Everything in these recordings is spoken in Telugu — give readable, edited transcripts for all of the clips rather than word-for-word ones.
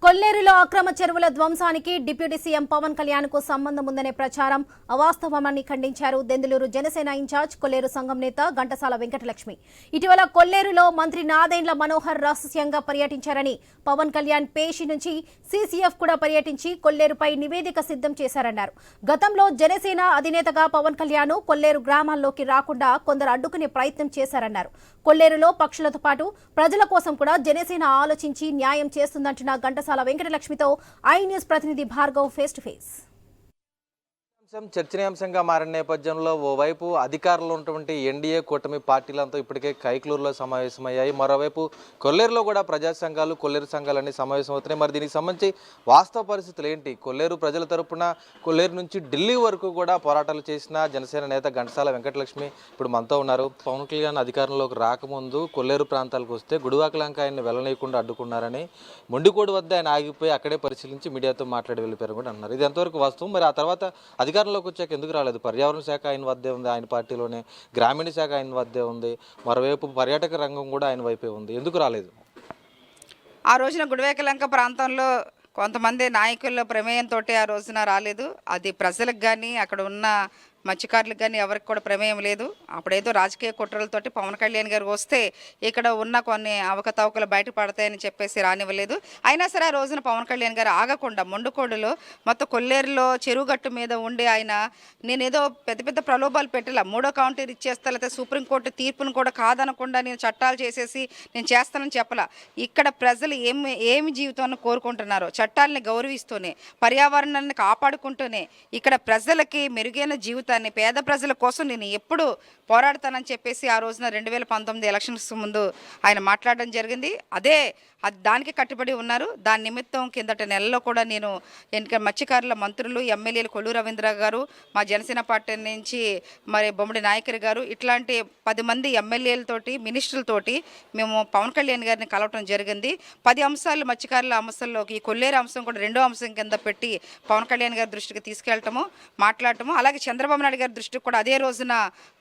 కొల్లేరులో అక్రమ చెరువుల ధ్వంసానికి డిప్యూటీ సీఎం పవన్ కళ్యాణ్ కు సంబంధం ఉందనే ప్రచారం అవాస్తవమని ఖండించారు దెందులూరు జనసేన ఇన్ఛార్జ్ కొల్లేరు సంఘం నేత ఘంటసాల వెంకటలక్ష్మి. ఇటీవల కొల్లేరులో మంత్రి నాదెండ్ల మనోహర్ రహస్యంగా పర్యటించారని, పవన్ కళ్యాణ్ పేషి నుంచి సీసీఎఫ్ కూడా పర్యటించి కొల్లేరుపై నివేదిక సిద్ధం చేశారన్నారు. గతంలో జనసేన అధినేతగా పవన్ కళ్యాణ్ కొల్లేరు గ్రామాల్లోకి రాకుండా కొందరు అడ్డుకునే ప్రయత్నం చేశారన్నారు. కొల్లేరులో పక్షులతో పాటు ప్రజల కోసం కూడా జనసేన ఆలోచించి న్యాయం చేస్తుందంటున్న ఘంటసాల వెంకటలక్ష్మితో ఐ న్యూస్ ప్రతినిధి భార్గవ్ ఫేస్ టు ఫేస్. చర్చనీయాంశంగా మారిన నేపథ్యంలో ఓవైపు అధికారంలో ఉన్నటువంటి ఎన్డీఏ కూటమి పార్టీలంతా ఇప్పటికే కైక్లూరులో సమావేశమయ్యాయి. మరోవైపు కొల్లేరులో కూడా ప్రజా సంఘాలు, కొల్లేరు సంఘాలన్నీ సమావేశం అవుతున్నాయి. మరి దీనికి సంబంధించి వాస్తవ పరిస్థితులు ఏంటి? కొల్లేరు ప్రజల తరపున కొల్లేరు నుంచి ఢిల్లీ వరకు కూడా పోరాటాలు చేసిన జనసేన నేత ఘంటసాల వెంకటలక్ష్మి ఇప్పుడు మనతో ఉన్నారు. పవన్ కళ్యాణ్ అధికారంలోకి రాకముందు కొల్లేరు ప్రాంతాలకు వస్తే గుడివాకలంక ఆయన్ని వెళ్ళనీయకుండా అడ్డుకున్నారని, మొండికోడు వద్ద ఆయన ఆగిపోయి అక్కడే పరిశీలించి మీడియాతో మాట్లాడి వెళ్ళిపోయారు కూడా అన్నారు. ఇది ఎంతవరకు వాస్తవం? మరి ఆ తర్వాత అధికారంలోకి వచ్చాక ఎందుకు రాలేదు? పర్యావరణ శాఖ ఆయన వద్దే ఉంది, ఆయన పార్టీలోనే గ్రామీణ శాఖ ఆయన వద్దే ఉంది, మరోవైపు పర్యాటక రంగం కూడా ఆయన వైపే ఉంది, ఎందుకు రాలేదు? ఆ రోజున గుడివేకలంక ప్రాంతంలో కొంతమంది నాయకుల ప్రమేయంతో ఆ రోజున రాలేదు. అది ప్రజలకు కానీ అక్కడ ఉన్న మత్స్యకారులకు కానీ ఎవరికి కూడా ప్రమేయం లేదు. అప్పుడేదో రాజకీయ కుట్రలతోటి పవన్ కళ్యాణ్ గారు వస్తే ఇక్కడ ఉన్న కొన్ని అవకతవకలు బయటపడతాయని చెప్పేసి రానివ్వలేదు. అయినా సరే ఆ రోజున పవన్ కళ్యాణ్ గారు ఆగకుండా మొండుకోడులో మొత్తం కొల్లేరులో చెరువుగట్టు మీద ఉండి ఆయన నేనేదో పెద్ద పెద్ద ప్రలోభాలు పెట్టాల, 3వ కౌంటర్ ఇచ్చేస్తా, లేకపోతే సుప్రీంకోర్టు తీర్పును కూడా కాదనకుండా నేను చట్టాలు చేసేసి నేను చేస్తానని చెప్పలా. ఇక్కడ ప్రజలు ఏమి జీవితాన్ని కోరుకుంటున్నారో చట్టాలని గౌరవిస్తూనే, పర్యావరణాన్ని కాపాడుకుంటూనే ఇక్కడ ప్రజలకి మెరుగైన జీవితాన్ని, పేద ప్రజల కోసం నేను ఎప్పుడు పోరాడతానని చెప్పేసి ఆ రోజున 2019 ఎలక్షన్స్ ముందు ఆయన మాట్లాడడం జరిగింది. దానికి కట్టుబడి ఉన్నారు. దాని నిమిత్తం కిందటి నెలలో కూడా నేను మత్స్యకారుల మంత్రులు, ఎమ్మెల్యేలు కొల్లు రవీంద్ర గారు, మా జనసేన పార్టీ నుంచి మరి బొమ్మడి నాయకర్ గారు, ఇట్లాంటి 10 మంది ఎమ్మెల్యేలతోటి, మినిస్టర్లతోటి మేము పవన్ కళ్యాణ్ గారిని కలవటం జరిగింది. 10 అంశాలు మత్స్యకారుల అంశంలోకి ఈ కొల్లేరు అంశం కూడా 2వ అంశం కింద పెట్టి పవన్ కళ్యాణ్ గారి దృష్టికి తీసుకెళ్ళటము, మాట్లాడటము, అలాగే చంద్రబాబు నాయుడు గారి దృష్టికి కూడా అదే రోజున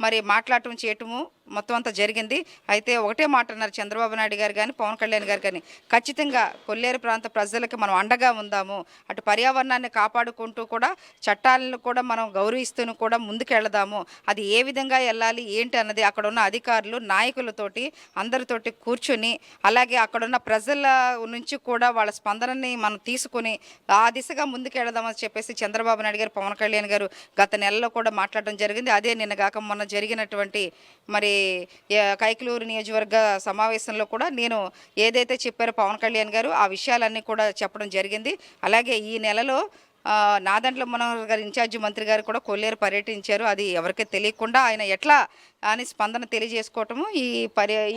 మరి మాట్లాడటం చేయటము మొత్తం అంతా జరిగింది. అయితే ఒకటే మాట అన్నారు చంద్రబాబు నాయుడు గారు కానీ పవన్ కళ్యాణ్ గారు కానీ, ఖచ్చితంగా కొల్లేరు ప్రాంత ప్రజలకి మనం అండగా ఉందాము, అటు పర్యావరణాన్ని కాపాడుకుంటూ కూడా చట్టాలను కూడా మనం గౌరవిస్తూ కూడా ముందుకెళ్దాము, అది ఏ విధంగా వెళ్ళాలి ఏంటి అన్నది అక్కడ ఉన్న అధికారులు, నాయకులతోటి అందరితోటి కూర్చుని, అలాగే అక్కడున్న ప్రజల నుంచి కూడా వాళ్ళ స్పందనని మనం తీసుకుని ఆ దిశగా ముందుకెళ్దామని చెప్పేసి చంద్రబాబు నాయుడు గారు, పవన్ కళ్యాణ్ గారు గత నెలలో కూడా మాట్లాడడం జరిగింది. అదే నిన్నగాక మొన్న జరిగినటువంటి మరి కైకలూరు నియోజకవర్గ సమావేశంలో కూడా నేను ఏదైతే చెప్పారో పవన్ కళ్యాణ్ గారు ఆ విషయాలన్నీ కూడా చెప్పడం జరిగింది. అలాగే ఈ నెలలో నాదెండ్ల మనోహర్ గారు ఇన్ఛార్జి మంత్రి గారు కూడా కొల్లేరు పర్యటించారు. అది ఎవరికీ తెలియకుండా ఆయన ఎట్లా అని స్పందన తెలియజేసుకోవటము,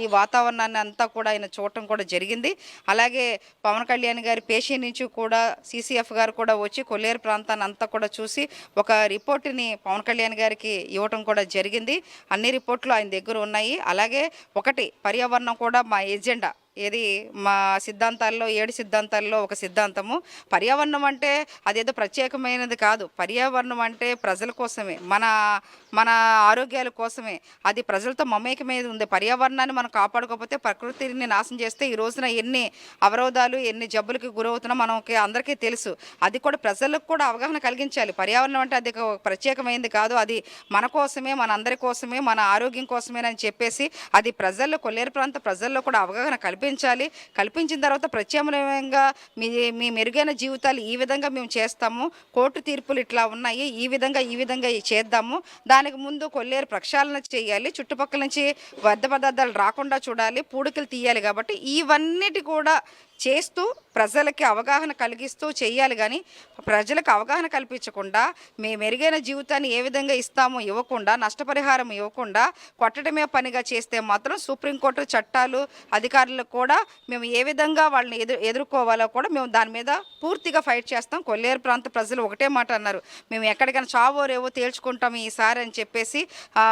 ఈ వాతావరణాన్ని అంతా కూడా ఆయన చూడటం కూడా జరిగింది. అలాగే పవన్ కళ్యాణ్ గారి పేషి నుంచి కూడా సీసీఎఫ్ గారు కూడా వచ్చి కొల్లేరు ప్రాంతాన్ని అంతా కూడా చూసి ఒక రిపోర్టుని పవన్ కళ్యాణ్ గారికి ఇవ్వటం కూడా జరిగింది. అన్ని రిపోర్ట్లు ఆయన దగ్గర ఉన్నాయి. అలాగే ఒకటి పర్యావరణం కూడా మా ఎజెండా, ఏది మా సిద్ధాంతాల్లో 7 సిద్ధాంతాల్లో ఒక సిద్ధాంతము. పర్యావరణం అంటే అదేదో ప్రత్యేకమైనది కాదు. పర్యావరణం అంటే ప్రజల కోసమే, మన ఆరోగ్యాల కోసమే, అది ప్రజలతో మమేకమేది ఉంది. పర్యావరణాన్ని మనం కాపాడుకోకపోతే, ప్రకృతిని నాశనం చేస్తే ఈ రోజున ఎన్ని అవరోధాలు, ఎన్ని జబ్బులకి గురవుతున్నా మనకి అందరికీ తెలుసు. అది కూడా ప్రజలకు కూడా అవగాహన కలిగించాలి. పర్యావరణం అంటే అది ప్రత్యేకమైనది కాదు, అది మన కోసమే, మన అందరి కోసమే, మన ఆరోగ్యం కోసమేనని చెప్పేసి అది ప్రజల్లో, కొల్లేరు ప్రాంత ప్రజల్లో కూడా అవగాహన కల్పించిన తర్వాత ప్రత్యామ్నాయంగా మీ మెరుగైన జీవితాలు ఈ విధంగా మేము చేస్తాము, కోర్టు తీర్పులు ఇట్లా ఉన్నాయి, ఈ విధంగా చేద్దాము, దానికి ముందు కొల్లేరు ప్రక్షాళన చేయాలి, చుట్టుపక్కల నుంచి వ్యర్థ పదార్థాలు రాకుండా చూడాలి, పూడికలు తీయాలి. కాబట్టి ఇవన్నిటి కూడా చేస్తూ ప్రజలకి అవగాహన కలిగిస్తూ చేయాలి. కానీ ప్రజలకు అవగాహన కల్పించకుండా మెరుగైన జీవితాన్ని ఏ విధంగా ఇస్తామో ఇవ్వకుండా, నష్టపరిహారం ఇవ్వకుండా కొట్టడమే పనిగా చేస్తే మాత్రం సుప్రీంకోర్టు చట్టాలు, అధికారులకు కూడా మేము ఏ విధంగా వాళ్ళని ఎదుర్కోవాలో కూడా మేము దాని మీద పూర్తిగా ఫైట్ చేస్తాం. కొల్లేరు ప్రాంత ప్రజలు ఒకటే మాట అన్నారు, మేము ఎక్కడికైనా చావో రేవో తేల్చుకుంటాం ఈసారి అని చెప్పేసి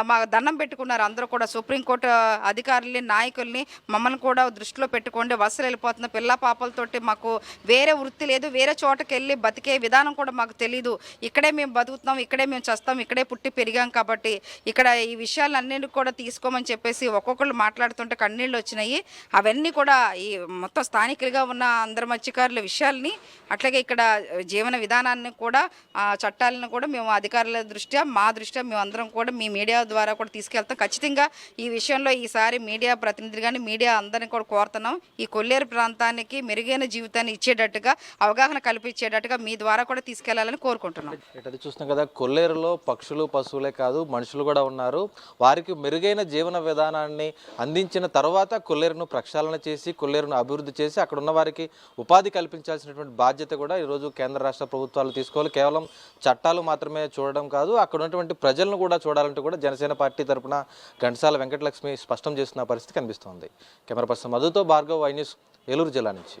మా దండం పెట్టుకున్నారు. అందరూ కూడా సుప్రీంకోర్టు అధికారుల్ని నాయకుల్ని మమ్మల్ని కూడా దృష్టిలో పెట్టుకోండి, వలసలు వెళ్ళిపోతున్న పిల్ల పాపలతోటి మాకు వేరే వృత్తి లేదు, వేరే చోటకి వెళ్ళి బతికే విధానం కూడా మాకు తెలీదు, ఇక్కడే మేము బతుకుతున్నాం, ఇక్కడే మేము చస్తాం, ఇక్కడే పుట్టి పెరిగాం కాబట్టి ఇక్కడ ఈ విషయాలన్నింటినీ కూడా తీసుకోమని చెప్పేసి ఒక్కొక్కళ్ళు మాట్లాడుతుంటే కన్నీళ్ళు వచ్చినాయి. అవన్నీ కూడా ఈ మొత్తం స్థానికులుగా ఉన్న అందరు మత్స్యకారుల విషయాల్ని అట్లాగే ఇక్కడ జీవన విధానాన్ని కూడా చట్టాలను కూడా మేము అధికారుల దృష్ట్యా మా దృష్ట్యా మేము అందరం కూడా మీ మీడియా ద్వారా కూడా తీసుకెళ్తాం. ఖచ్చితంగా ఈ విషయంలో ఈసారి మీడియా ప్రతినిధులు కానీ మీడియా అందరినీ కూడా కోరుతున్నాం, ఈ కొల్లేరు ప్రాంతానికి మెరుగైన జీవితాన్ని ఇచ్చేటట్టుగా అవగాహన కల్పించేటట్టుగా మీ ద్వారా కూడా తీసుకెళ్లాలని కోరుకుంటున్నాం. ఇటు చూస్తున్నాం కదా, కొల్లేరులో పక్షులు పశువులే కాదు మనుషులు కూడా ఉన్నారు. వారికి మెరుగైన జీవన విధానాన్ని అందించిన తర్వాత కొల్లేరును ప్రక్షాళన చేసి కొల్లేరును అభివృద్ధి చేసి అక్కడ ఉన్న వారికి ఉపాధి కల్పించాల్సినటువంటి బాధ్యత కూడా ఈరోజు కేంద్ర రాష్ట్ర ప్రభుత్వాలు తీసుకోవాలి. కేవలం చట్టాలు మాత్రమే చూడడం కాదు, అక్కడ ఉన్నటువంటి ప్రజలను కూడా చూడాలంటూ కూడా జనసేన పార్టీ తరఫున ఘంటసాల వెంకటలక్ష్మి స్పష్టం చేస్తున్న పరిస్థితి కనిపిస్తోంది. కెమెరా పర్సన్ మధుతో భార్గవ్, ఐ న్యూస్, ఏలూరు జిల్లా నుంచి.